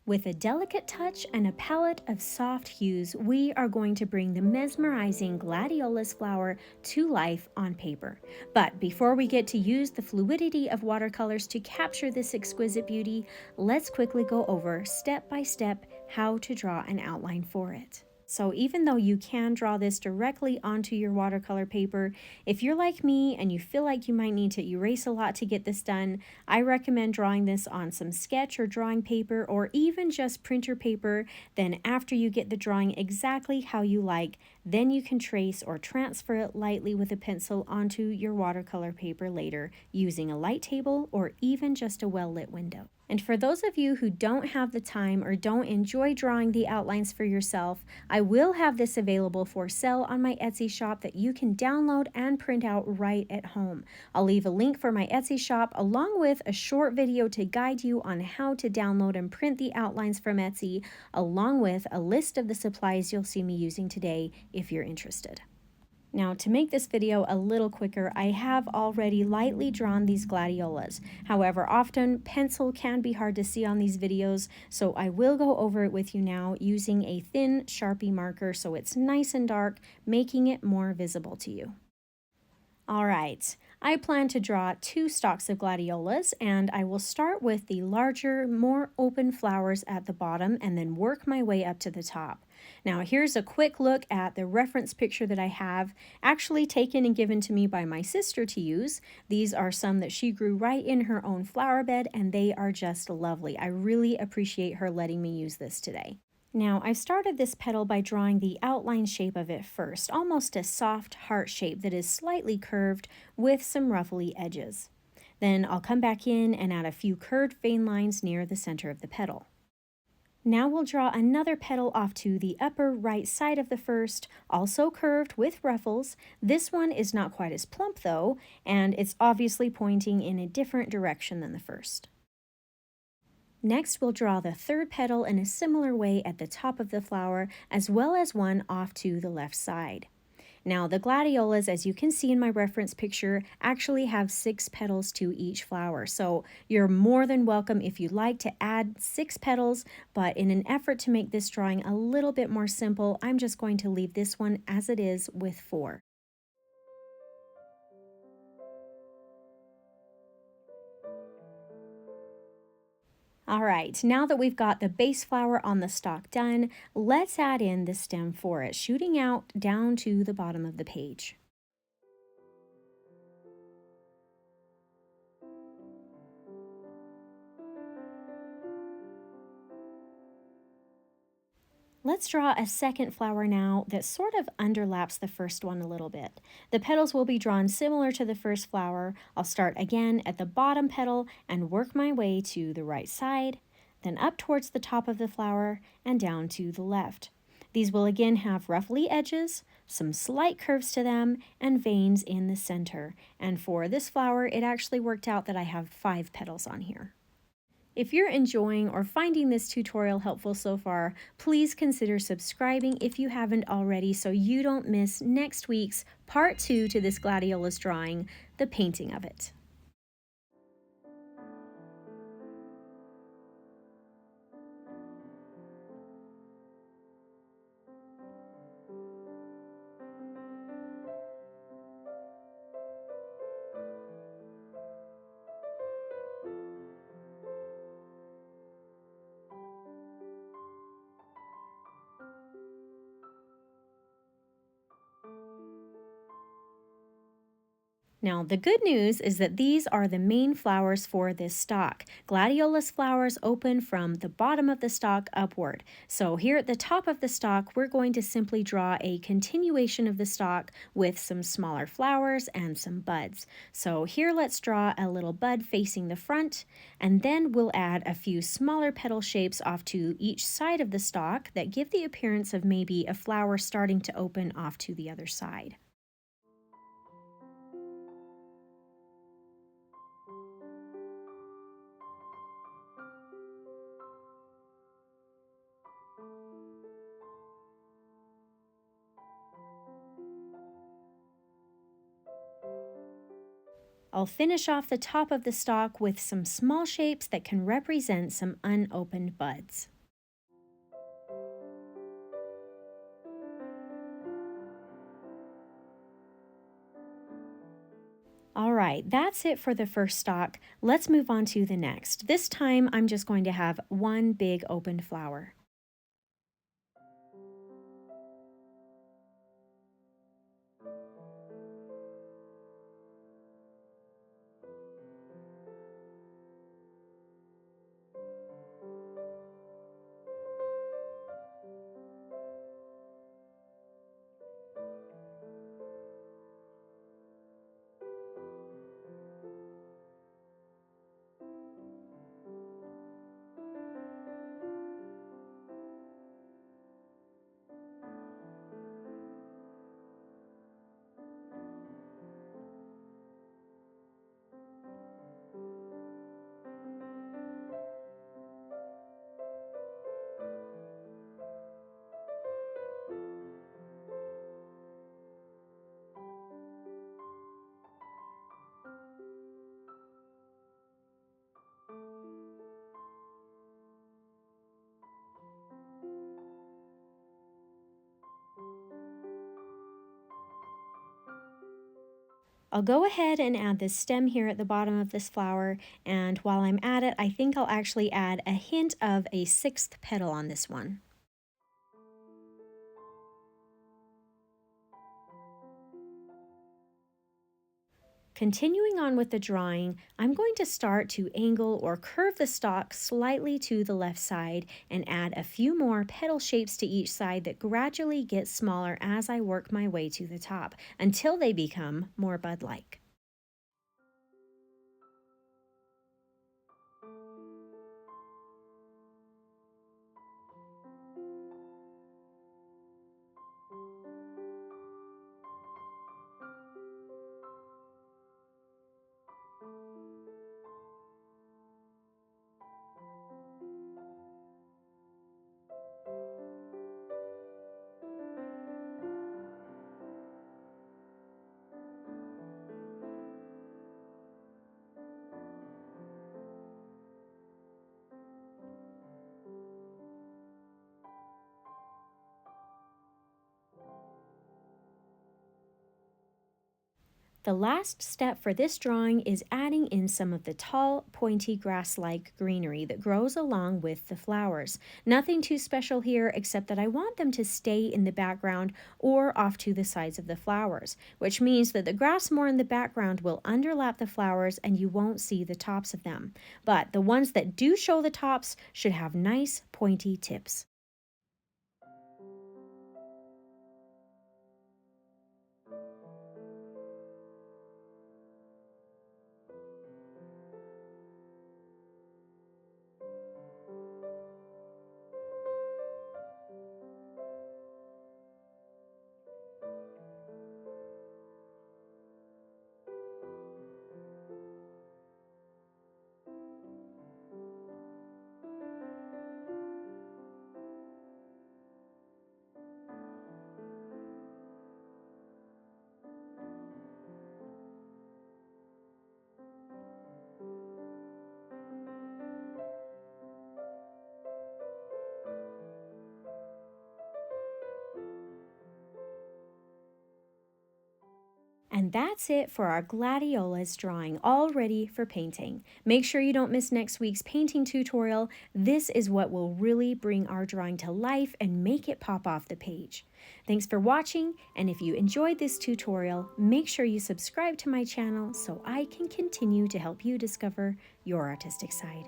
With a delicate touch and a palette of soft hues, we are going to bring the mesmerizing Gladiolus flower to life on paper. But before we get to use the fluidity of watercolors to capture this exquisite beauty, let's quickly go over step by step how to draw an outline for it. So even though you can draw this directly onto your watercolor paper, if you're like me and you feel like you might need to erase a lot to get this done, I recommend drawing this on some sketch or drawing paper or even just printer paper. Then after you get the drawing exactly how you like, then you can trace or transfer it lightly with a pencil onto your watercolor paper later using a light table or even just a well-lit window. And for those of you who don't have the time or don't enjoy drawing the outlines for yourself, I will have this available for sale on my Etsy shop that you can download and print out right at home. I'll leave a link for my Etsy shop along with a short video to guide you on how to download and print the outlines from Etsy, along with a list of the supplies you'll see me using today if you're interested. Now, to make this video a little quicker, I have already lightly drawn these gladiolas. However, often pencil can be hard to see on these videos, so I will go over it with you now using a thin Sharpie marker so it's nice and dark, making it more visible to you. All right, I plan to draw 2 stalks of gladiolas, and I will start with the larger, more open flowers at the bottom and then work my way up to the top. Now here's a quick look at the reference picture that I have, actually taken and given to me by my sister to use. These are some that she grew right in her own flower bed, and they are just lovely. I really appreciate her letting me use this today. Now, I started this petal by drawing the outline shape of it first, almost a soft heart shape that is slightly curved with some ruffly edges. Then I'll come back in and add a few curved vein lines near the center of the petal. Now we'll draw another petal off to the upper right side of the first, also curved with ruffles. This one is not quite as plump though, and it's obviously pointing in a different direction than the first. Next, we'll draw the third petal in a similar way at the top of the flower, as well as one off to the left side. Now, the gladiolas, as you can see in my reference picture, actually have 6 petals to each flower, so you're more than welcome if you'd like to add 6 petals, but in an effort to make this drawing a little bit more simple, I'm just going to leave this one as it is with 4. All right, now that we've got the base flower on the stalk done, let's add in the stem for it, shooting out down to the bottom of the page. Let's draw a second flower now that sort of underlaps the first one a little bit. The petals will be drawn similar to the first flower. I'll start again at the bottom petal and work my way to the right side, then up towards the top of the flower and down to the left. These will again have ruffly edges, some slight curves to them, and veins in the center. And for this flower, it actually worked out that I have 5 petals on here. If you're enjoying or finding this tutorial helpful so far, please consider subscribing if you haven't already so you don't miss next week's part 2 to this gladiolus drawing, the painting of it. Now, the good news is that these are the main flowers for this stalk. Gladiolus flowers open from the bottom of the stalk upward. So here at the top of the stalk, we're going to simply draw a continuation of the stalk with some smaller flowers and some buds. So here let's draw a little bud facing the front, and then we'll add a few smaller petal shapes off to each side of the stalk that give the appearance of maybe a flower starting to open off to the other side. I'll finish off the top of the stalk with some small shapes that can represent some unopened buds. All right, that's it for the first stalk. Let's move on to the next. This time I'm just going to have one big opened flower. I'll go ahead and add this stem here at the bottom of this flower, and while I'm at it, I think I'll actually add a hint of a sixth petal on this one. Continuing on with the drawing, I'm going to start to angle or curve the stalk slightly to the left side and add a few more petal shapes to each side that gradually get smaller as I work my way to the top until they become more bud-like. The last step for this drawing is adding in some of the tall, pointy grass-like greenery that grows along with the flowers. Nothing too special here except that I want them to stay in the background or off to the sides of the flowers, which means that the grass more in the background will underlap the flowers and you won't see the tops of them. But the ones that do show the tops should have nice, pointy tips. And that's it for our Gladiolus drawing, all ready for painting. Make sure you don't miss next week's painting tutorial. This is what will really bring our drawing to life and make it pop off the page. Thanks for watching, and if you enjoyed this tutorial, make sure you subscribe to my channel so I can continue to help you discover your artistic side.